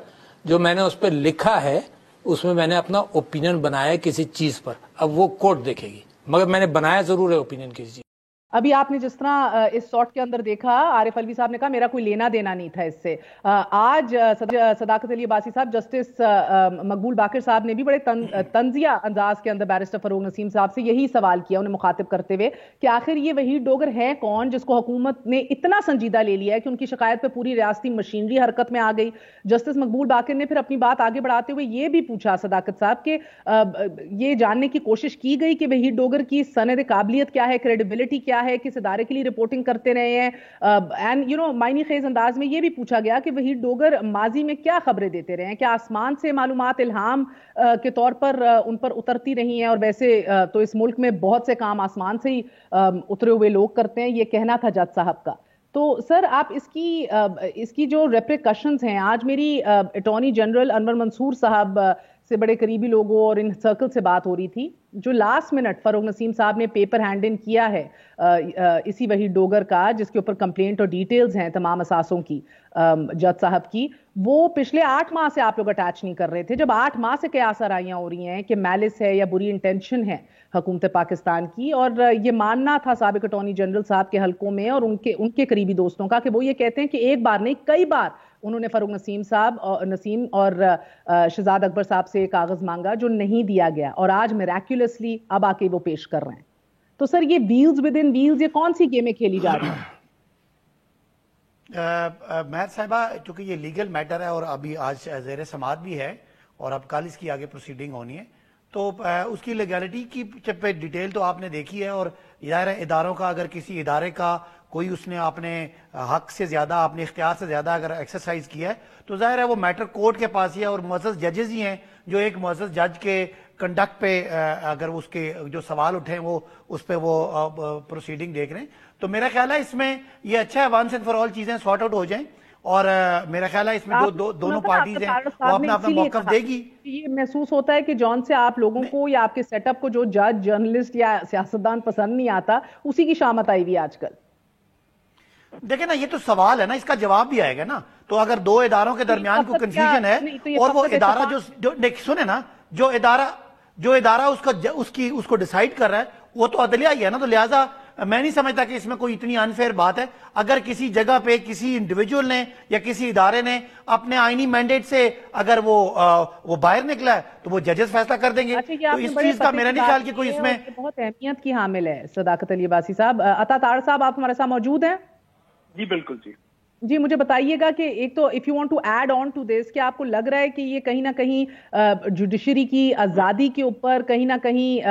Speaker 5: جو میں نے اس پہ لکھا ہے اس میں میں نے اپنا اوپینین بنایا ہے کسی چیز پر, اب وہ کورٹ دیکھے گی, مگر میں نے بنایا ضرور ہے اوپینین کسی چیز.
Speaker 1: ابھی آپ نے جس طرح اس سارٹ کے اندر دیکھا, عارف الوی صاحب نے کہا میرا کوئی لینا دینا نہیں تھا اس سے. آج صداقت علی عباسی صاحب, جسٹس مقبول باقر صاحب نے بھی بڑے طنزیہ انداز کے اندر بیرسٹر فروغ نسیم صاحب سے یہی سوال کیا انہیں مخاطب کرتے ہوئے کہ آخر یہ وحید ڈوگر ہے کون جس کو حکومت نے اتنا سنجیدہ لے لیا ہے کہ ان کی شکایت پہ پوری ریاستی مشینری حرکت میں آ گئی. جسٹس مقبول باقر نے پھر اپنی بات آگے بڑھاتے ہوئے یہ بھی پوچھا صداقت صاحب کہ یہ جاننے کی کوشش کی گئی کہ وحید ڈوگر کی سند قابلیت کیا ہے, کریڈیبلٹی کیا ہے, کس ادارے کے لیے رپورٹنگ کرتے رہے ہیں, اینڈ معنی خیز انداز میں یہ بھی پوچھا گیا کہ وحید ڈوگر ماضی میں کیا خبریں دیتے رہے ہیں, کیا آسمان سے معلومات الہام کے طور پر ان پر اترتی رہی ہیں, اور ویسے تو اس ملک میں بہت سے کام آسمان سے ہی اترے ہوئے لوگ کرتے ہیں, یہ کہنا تھا جج صاحب کا. تو سر آپ اس کی جو ریپریکشنز ہیں, آج میری اٹارنی جنرل انور منصور صاحب سے بڑے قریبی لوگوں اور ان سرکل سے بات ہو رہی تھی, جو لاسٹ منٹ فروغ نسیم صاحب نے پیپر ہینڈ ان کیا ہے اسی وحید ڈوگر کا, جس کے اوپر کمپلینٹ اور ڈیٹیلز ہیں تمام اثاثوں کی جج صاحب کی, وہ پچھلے 8 ماہ سے آپ لوگ اٹیچ نہیں کر رہے تھے. جب 8 ماہ سے قیاس آرائیاں ہو رہی ہیں کہ میلس ہے یا بری انٹینشن ہے حکومت پاکستان کی, اور یہ ماننا تھا سابق اٹارنی جنرل صاحب کے حلقوں میں اور ان کے قریبی دوستوں کا کہ وہ یہ کہتے ہیں کہ ایک بار نہیں کئی بار انہوں نے فروغ نسیم اور شہزاد اکبر صاحب سے کاغذ مانگا جو نہیں دیا گیا, اور آج میریکولسلی اب آ کے وہ پیش کر رہے ہیں. تو سر یہ ویلز ود ان ویلز, یہ کون سی گیمیں کھیلی جا رہی ہیں؟
Speaker 4: مہر صاحبہ, چونکہ یہ لیگل میٹر ہے اور ابھی آج زیر سماعت بھی ہے اور اب کل اس کی آگے پروسیڈنگ ہونی ہے, تو اس کی لیگیلٹی کی پہ ڈیٹیل تو آپ نے دیکھی ہے. اور ظاہر ہے اداروں کا, اگر کسی ادارے کا کوئی اس نے اپنے حق سے زیادہ, اپنے اختیار سے زیادہ اگر ایکسرسائز کیا ہے تو ظاہر ہے وہ میٹر کورٹ کے پاس ہی ہے, اور معزز ججز ہی ہیں جو ایک معزز جج کے کنڈکٹ پہ اگر اس کے جو سوال اٹھیں وہ اس پہ وہ پروسیڈنگ دیکھ رہے ہیں. تو میرا خیال ہے اس میں یہ اچھا ہے ونس اینڈ فار آل چیزیں سارٹ آؤٹ ہو جائیں, اور میرا خیال ہے اس میں دونوں پارٹیز ہیں وہ اپنا اپنا موقف دے گی.
Speaker 1: یہ محسوس ہوتا ہے کہ جان سے آپ لوگوں کو یا آپ کے سیٹ اپ کو جو جج, جرنلسٹ یا سیاستدان پسند نہیں آتا, اسی کی شامت آئی ہوئی آج کل.
Speaker 4: دیکھیں نا, یہ تو سوال ہے نا, اس کا جواب بھی آئے گا نا. تو اگر دو اداروں کے درمیان کوئی کنفیوژن ہے اور وہ ادارہ جو سنے نا, جو ادارہ اس کو ڈیسائیڈ کر رہا ہے وہ تو عدلیہ ہی ہے نا, تو لہٰذا میں نہیں سمجھتا کہ اس میں کوئی اتنی انفیئر بات ہے. اگر کسی جگہ پہ کسی انڈیویجول نے یا کسی ادارے نے اپنے آئینی مینڈیٹ سے اگر وہ باہر نکلا ہے تو وہ ججز فیصلہ کر دیں گے. تو اس چیز کا میرا نہیں خیال کہ کوئی اس میں
Speaker 1: بہت اہمیت کی حامل ہے. صداقت علی عباسی صاحب, عطا طاہر صاحب آپ ہمارے ساتھ موجود ہیں؟
Speaker 2: جی بالکل.
Speaker 1: جی مجھے بتائیے گا کہ ایک تو if you want to add on to this, کہ آپ کو لگ رہا ہے کہ یہ کہیں نہ کہیں جوڈیشری کی آزادی کے اوپر کہیں نہ کہیں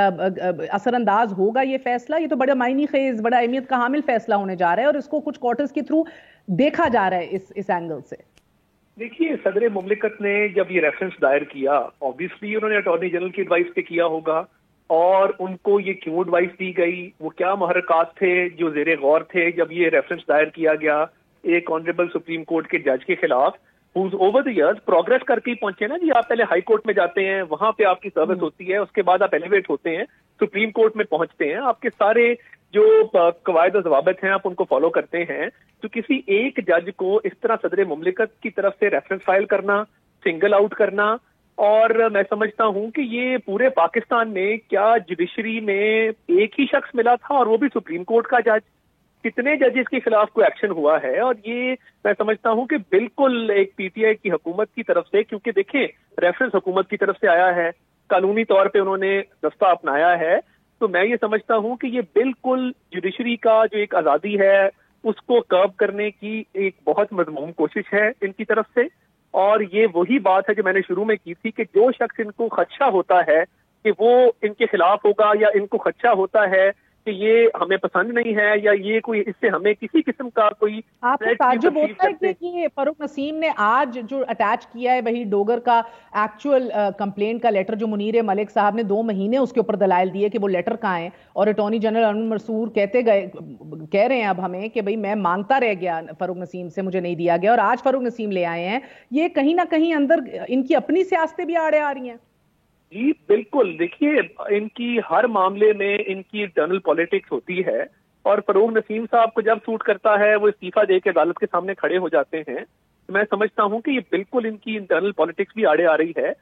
Speaker 1: اثر انداز ہوگا یہ فیصلہ؟ یہ تو بڑا معنی خیز, بڑا اہمیت کا حامل فیصلہ ہونے جا رہا ہے, اور اس کو کچھ کوارٹرز کے تھرو دیکھا جا رہا ہے اس اینگل سے.
Speaker 2: دیکھیے, صدر مملکت نے جب یہ ریفرنس دائر کیا, آبویسلی انہوں نے اٹارنی جنرل کی ایڈوائس پہ کیا ہوگا, اور ان کو یہ کیوں ایڈوائس دی گئی, وہ کیا محرکات تھے جو زیر غور تھے جب یہ ریفرنس دائر کیا گیا ایک آنریبل سپریم کورٹ کے جج کے خلاف, who's over the years progress کر کے پہنچے نا جی. آپ پہلے ہائی کورٹ میں جاتے ہیں, وہاں پہ آپ کی سروس ہوتی ہے, اس کے بعد آپ ایلیویٹ ہوتے ہیں, سپریم کورٹ میں پہنچتے ہیں, آپ کے سارے جو قواعد و ضوابط ہیں آپ ان کو فالو کرتے ہیں. تو کسی ایک جج کو اس طرح صدر مملکت کی طرف سے ریفرنس فائل کرنا, سنگل آؤٹ کرنا, اور میں سمجھتا ہوں کہ یہ پورے پاکستان میں کیا جوڈیشری میں ایک ہی شخص ملا تھا, اور وہ بھی سپریم کورٹ کا جج. کتنے ججز کے خلاف کوئی ایکشن ہوا ہے, اور یہ میں سمجھتا ہوں کہ بالکل ایک پی ٹی آئی کی حکومت کی طرف سے, کیونکہ دیکھیں ریفرنس حکومت کی طرف سے آیا ہے, قانونی طور پہ انہوں نے دستہ اپنایا ہے, تو میں یہ سمجھتا ہوں کہ یہ بالکل جوڈیشری کا جو ایک آزادی ہے اس کو کرب کرنے کی ایک بہت مذموم کوشش ہے ان کی طرف سے. اور یہ وہی بات ہے جو میں نے شروع میں کی تھی کہ جو شخص ان کو خدشہ ہوتا ہے کہ وہ ان کے خلاف ہوگا, یا ان کو خدشہ ہوتا ہے کہ یہ ہمیں پسند نہیں ہے یا یہ کوئی اس سے ہمیں کسی قسم کا کوئی
Speaker 1: آپ کو تعجب ہوتا ہے کہ یہ فاروق نسیم نے آج جو اٹیچ کیا ہے وہی ڈوگر کا ایکچوئل کمپلینٹ کا لیٹر جو منیر ملک صاحب نے 2 مہینے اس کے اوپر دلائل دیے کہ وہ لیٹر کہاں ہیں، اور اٹارنی جنرل ارون منصور کہہ رہے ہیں اب ہمیں کہ بھئی میں مانگتا رہ گیا فاروق نسیم سے، مجھے نہیں دیا گیا، اور آج فاروق نسیم لے آئے ہیں. یہ کہیں نہ کہیں اندر ان کی اپنی سیاستیں بھی آڑے آ رہی ہیں.
Speaker 2: جی بالکل، دیکھیے ان کی ہر معاملے میں ان کی انٹرنل پالیٹکس ہوتی ہے، اور فاروق نسیم صاحب کو جب سوٹ کرتا ہے وہ استعفیٰ دے کے عدالت کے سامنے کھڑے ہو جاتے ہیں. میں سمجھتا ہوں کہ یہ بالکل ان کی انٹرنل پالیٹکس بھی آڑے آ رہی ہے.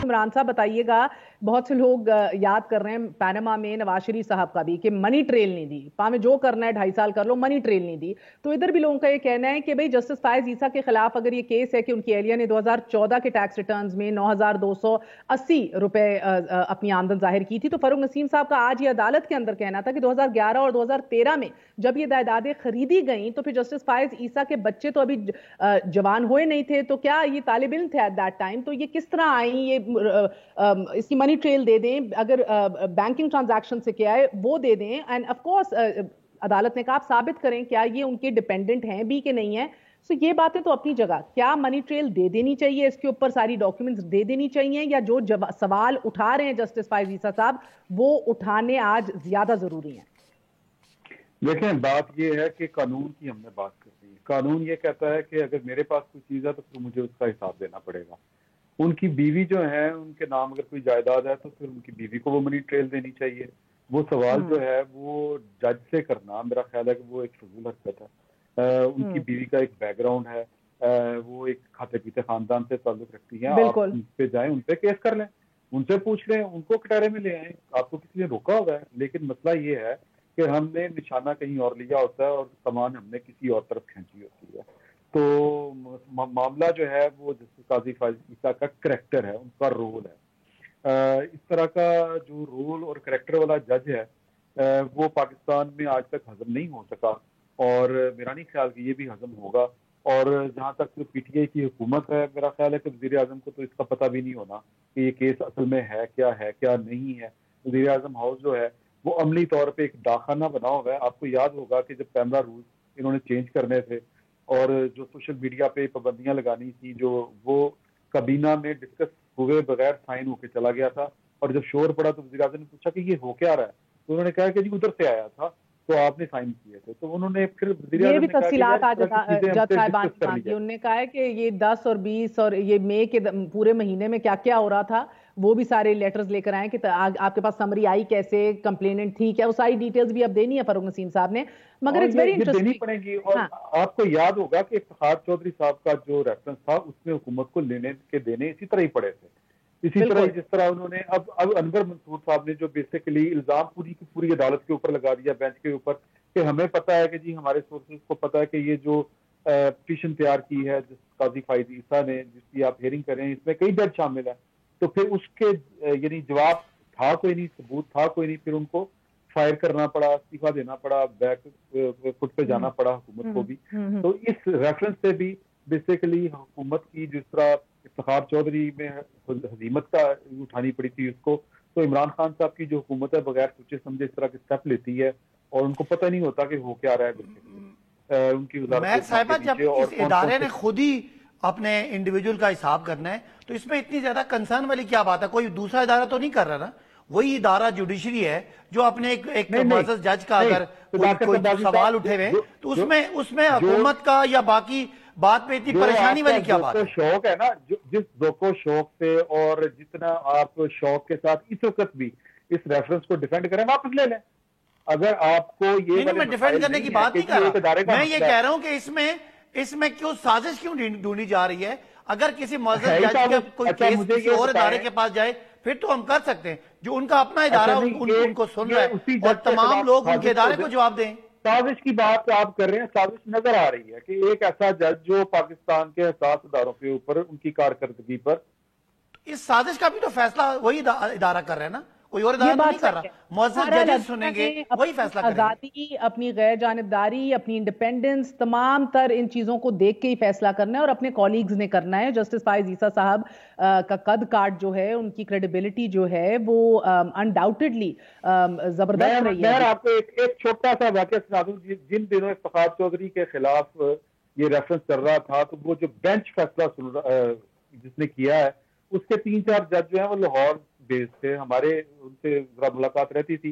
Speaker 1: عمران صاحب بتائیے گا، بہت سے لوگ یاد کر رہے ہیں پینما میں نواز شریف صاحب کا بھی کہ منی ٹریل نہیں دی، پاویں جو کرنا ہے 2.5 سال کر لو، منی ٹریل نہیں دی. تو ادھر بھی لوگوں کا یہ کہنا ہے کہ بھئی جسٹس فائز عیسیٰ کے خلاف اگر یہ کیس ہے کہ ان کی اہلیہ نے 2014 کے ٹیکس ریٹرنز میں 9,280 روپے اپنی آمدن ظاہر کی تھی، تو فاروق نسیم صاحب کا آج یہ عدالت کے اندر کہنا تھا کہ 2011 اور 2013 میں جب یہ جائیدادیں خریدی گئیں تو پھر جسٹس فائز عیسیٰ کے بچے تو ابھی جوان ہوئے نہیں تھے، تو کیا یہ طالب علم تھے ایٹ دیٹ ٹائم، تو یہ کس طرح آئیں، یہ اس کی منی ٹریل دے دیں، اگر بینکنگ ٹرانزیکشن سے کیا ہے وہ دے دیں، اینڈ آف کورس عدالت نے کہا آپ ثابت کریں کیا یہ ان کے ڈیپینڈنٹ ہیں بھی کہ نہیں ہیں. سو یہ باتیں تو اپنی جگہ، کیا منی ٹریل دے دینی چاہیے، اس کے اوپر ساری ڈاکیومنٹس دے دینی چاہیے، یا جو سوال اٹھا رہے ہیں جسٹس فائز عیسیٰ صاحب وہ اٹھانے آج زیادہ ضروری ہیں؟
Speaker 3: دیکھیں بات یہ ہے کہ قانون کی ہم نے بات کر دی. قانون یہ کہتا ہے کہ اگر میرے پاس کوئی چیز ہے تو پھر مجھے اس کا حساب دینا پڑے گا. ان کی بیوی جو ہے ان کے نام اگر کوئی جائیداد ہے تو پھر ان کی بیوی کو وہ منی ٹریل دینی چاہیے. وہ سوال جو ہے وہ جج سے کرنا میرا خیال ہے کہ وہ ایک فضول حرکت ہے. ان کی بیوی کا ایک بیک گراؤنڈ ہے، وہ ایک کھاتے پیتے خاندان سے تعلق رکھتی ہیں. آپ ان پہ جائیں، ان پہ کیس کر لیں، ان سے پوچھ لیں، ان کو کٹہرے میں لے آئیں، آپ کو کسی نے روکا ہوگا ہے. لیکن مسئلہ یہ ہے کہ ہم نے نشانہ کہیں اور لیا ہوتا ہے اور سامان ہم نے کسی اور طرف کھینچی ہوتی ہے. تو معاملہ جو ہے وہ جسٹس قاضی فائز عیسیٰ کا کریکٹر ہے، ان کا رول ہے. اس طرح کا جو رول اور کریکٹر والا جج ہے وہ پاکستان میں آج تک ہضم نہیں ہو سکا، اور میرا نہیں خیال کہ یہ بھی ہضم ہوگا. اور جہاں تک پی ٹی آئی کی حکومت ہے، میرا خیال ہے کہ وزیر اعظم کو تو اس کا پتہ بھی نہیں ہونا کہ یہ کیس اصل میں ہے کیا نہیں ہے. وزیر اعظم ہاؤس جو ہے وہ عملی طور پہ ایک ڈاکخانہ بنا ہوا ہے. آپ کو یاد ہوگا کہ جب کیمرہ رولز انہوں نے چینج کرنے تھے اور جو سوشل میڈیا پہ پابندیاں لگانی تھی، جو وہ کابینہ میں ڈسکس ہوئے بغیر سائن ہو کے چلا گیا تھا، اور جب شور پڑا تو وزیر اعظم نے پوچھا کہ یہ ہو کیا رہا ہے، تو انہوں نے کہا کہ جی ادھر سے آیا تھا تو آپ نے سائن کیے تھے. تو انہوں نے پھر وزیر
Speaker 1: یہ بھی تفصیلات آج جج صاحبان کی مانگی. انہوں نے کہا ہے کہ یہ 10 اور 20 اور یہ مئی کے پورے مہینے میں کیا کیا ہو رہا تھا وہ بھی سارے لیٹرز لے کر آئیں کہ آپ کے پاس سمری آئی کیسے، کمپلیننٹ تھی کیا، وہ ساری ڈیٹیلز بھی اب دینی ہے فاروق نسیم صاحب نے. مگر اٹس ویری انٹرسٹنگ
Speaker 3: دینی پڑیں گی. اور آپ کو یاد ہوگا کہ افتخار چودھری صاحب کا جو ریفرنس تھا اس میں حکومت کو لینے کے دینے اسی طرح ہی پڑے تھے. اسی طرح جس طرح انہوں نے اب انور منصور صاحب نے جو بیسیکلی الزام پوری کی پوری عدالت کے اوپر لگا دیا، بینچ کے اوپر، کہ ہمیں پتہ ہے کہ جی ہمارے سورسز کو پتہ ہے کہ یہ جو پٹیشن تیار کی ہے جس قاضی فائز عیسیٰ نے، جس کی آپ ہیئرنگ کریں، اس میں کئی جج شامل ہیں. تو پھر اس کے یعنی جواب تھا کوئی نہیں، ثبوت تھا کوئی نہیں، پھر ان کو فائر کرنا پڑا، استعفیٰ دینا پڑا، بیک فٹ پہ جانا پڑا حکومت کو بھی. تو اس ریفرنس سے بھی بیسیکلی حکومت کی جس طرح افتخار چودھری میں ہزیمت کا اٹھانی پڑی تھی اس کو، تو عمران خان صاحب کی جو حکومت ہے بغیر سوچے سمجھے اس طرح کے اسٹیپ لیتی ہے اور ان کو پتہ نہیں ہوتا کہ ہو کیا رہا ہے. ان کی
Speaker 4: وزارت صاحبہ جب اس ادارے نے خود ہی اپنے انڈیویجول کا حساب کرنا ہے تو اس میں اتنی زیادہ کنسرن والی کیا بات ہے؟ کوئی دوسرا ادارہ تو نہیں کر رہا نا، وہی ادارہ جوڈیشری ہے جو اپنے ایک معزز جج کا اگر کوئی سوال اٹھے ہوئے تو اس میں حکومت کا یا باقی بات پہ اتنی پریشانی والی کیا بات ہے؟
Speaker 3: شوق ہے نا، جس ذوق و شوق سے اور جتنا آپ شوق کے ساتھ اس وقت بھی اس ریفرنس کو ڈیفینڈ کریں، واپس لے لیں. اگر آپ کو یہ
Speaker 4: میں ڈیفینڈ کرنے کی بات نہیں کر رہا، میں یہ کہہ رہا ہوں کہ اس میں کیوں سازش کیوں ڈھونڈی جا رہی ہے؟ اگر کسی معزز جج کا کوئی کیس کسی اور ادارے کے پاس جائے پھر تو ہم کر سکتے ہیں، جو ان کا اپنا ادارہ ان کو سن رہا ہے اور تمام لوگ ان کے ادارے کو جواب دیں.
Speaker 3: سازش کی بات آپ کر رہے ہیں، سازش نظر آ رہی ہے کہ ایک ایسا جج جو پاکستان کے حساس اداروں کے اوپر ان کی کارکردگی پر،
Speaker 4: اس سازش کا بھی تو فیصلہ وہی ادارہ کر رہے ہیں نا، کوئی اور ادارہ نہیں کر رہا. معزز ججز سنیں گے, وہی فیصلہ کریں گے.
Speaker 1: آزادی, اپنی غیر جانبداری, اپنی انڈیپینڈنس, تمام تر ان چیزوں کو دیکھ کے ہی فیصلہ کرنا ہے اور اپنے کولیگز نے کرنا ہے. جسٹس فائز عیسیٰ صاحب کا قد کاٹ جو ہے, ان کی کریڈیبلٹی جو ہے وہ انڈاؤٹڈلی زبردست رہی ہے.
Speaker 3: میں آپ کو ایک چھوٹا سا واقعہ سنا دوں. جن دنوں افتخار چودھری کے خلاف یہ ریفرنس چل رہا تھا, تو وہ جو بینچ فیصلہ جس نے کیا ہے, اس کے 3-4 جج جو ہیں وہ لاہور بیس تھے. ہمارے ان سے ذرا ملاقات رہتی تھی,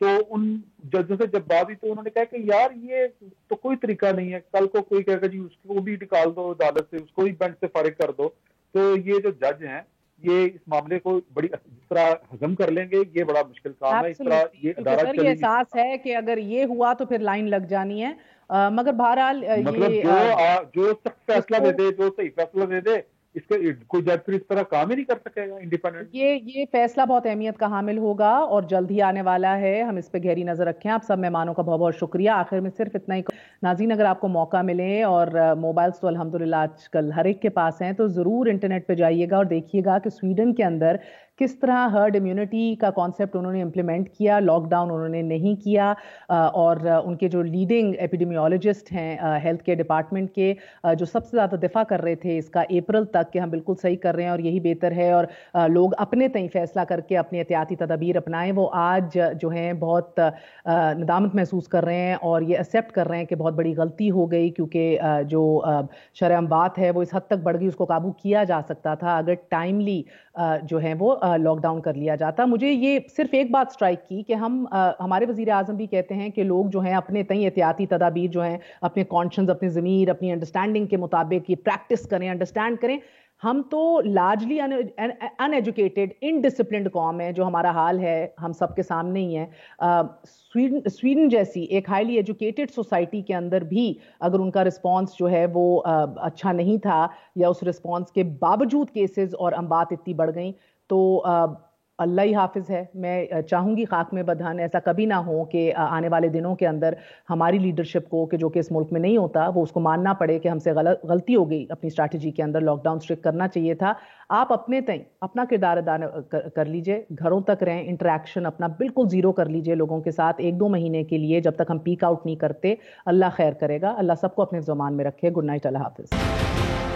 Speaker 3: تو ان ججوں سے جب بات ہوئی تو انہوں نے کہا کہ یار یہ تو کوئی طریقہ نہیں ہے. کل کو کوئی کہے گا جی اس کو بھی نکال دو عدالت سے, اس کو بھی بینچ سے فارغ کر دو. تو یہ جو جج ہیں یہ اس معاملے کو بڑی جس طرح ہضم کر لیں گے, یہ بڑا مشکل کام ہے. اس طرح یہ ادارہ
Speaker 1: یہ احساس ہے کہ اگر یہ ہوا تو پھر لائن لگ جانی ہے. مگر بہرحال
Speaker 3: مطلب جو سخت فیصلہ دے دے, جو صحیح فیصلہ دے دے, اس کے کوئی جج پھر اس طرح کام ہی نہیں کر سکے گا انڈیپینڈنٹ.
Speaker 1: یہ فیصلہ بہت اہمیت کا حامل ہوگا اور جلد ہی آنے والا ہے. ہم اس پہ گہری نظر رکھیں. آپ سب مہمانوں کا بہت بہت شکریہ. آخر میں صرف اتنا ہی ناظرین, اگر آپ کو موقع ملے اور موبائلز تو الحمدللہ آج کل ہر ایک کے پاس ہیں, تو ضرور انٹرنیٹ پہ جائیے گا اور دیکھیے گا کہ سویڈن کے اندر کس طرح ہرڈ امیونٹی کا کانسیپٹ انہوں نے امپلیمنٹ کیا. لاک ڈاؤن انہوں نے نہیں کیا, اور ان کے جو لیڈنگ ایپیڈیمیولوجسٹ ہیں ہیلتھ کیئر ڈپارٹمنٹ کے, جو سب سے زیادہ دفاع کر رہے تھے اس کا اپریل تک کہ ہم بالکل صحیح کر رہے ہیں اور یہی بہتر ہے, اور لوگ اپنے تئیں فیصلہ کر کے اپنی احتیاطی تدابیر اپنائیں, وہ آج جو ہیں بہت ندامت محسوس کر رہے ہیں اور یہ ایکسیپٹ کر رہے ہیں کہ بہت بڑی غلطی ہو گئی, کیونکہ جو شرح بات ہے وہ اس حد تک بڑھ گئی. اس کو قابو کیا جا سکتا تھا اگر ٹائملی جو ہے وہ لاک ڈاؤن کر لیا جاتا. مجھے یہ صرف ایک بات سٹرائک کی کہ ہمارے وزیر اعظم بھی کہتے ہیں کہ لوگ جو ہیں اپنے تئیں احتیاطی تدابیر جو ہیں اپنے کانشنس, اپنے ضمیر, اپنی انڈرسٹینڈنگ کے مطابق یہ پریکٹس کریں, انڈرسٹینڈ کریں. ہم تو لارجلی ان ایجوکیٹڈ انڈسپلنڈ قوم ہے, جو ہمارا حال ہے ہم سب کے سامنے ہی ہے. سویڈن جیسی ایک ہائیلی ایجوکیٹڈ سوسائٹی کے اندر بھی اگر ان کا رسپانس جو ہے وہ اچھا نہیں تھا, یا اس رسپانس کے باوجود کیسز اور اموات اتنی بڑھ گئیں, تو اللہ ہی حافظ ہے. میں چاہوں گی خاک میں بدھن ایسا کبھی نہ ہو کہ آنے والے دنوں کے اندر ہماری لیڈرشپ کو, کہ جو کہ اس ملک میں نہیں ہوتا, وہ اس کو ماننا پڑے کہ ہم سے غلطی ہو گئی اپنی اسٹریٹجی کے اندر. لاک ڈاؤن اسٹرکٹ کرنا چاہیے تھا. آپ اپنے تئیں اپنا کردار ادا کر لیجئے, گھروں تک رہیں, انٹریکشن اپنا بالکل زیرو کر لیجئے لوگوں کے ساتھ 1-2 مہینے کے لیے, جب تک ہم پیک آؤٹ نہیں کرتے. اللہ خیر کرے گا. اللہ سب کو اپنے زمان میں رکھے. گڈ نائٹ, اللہ حافظ.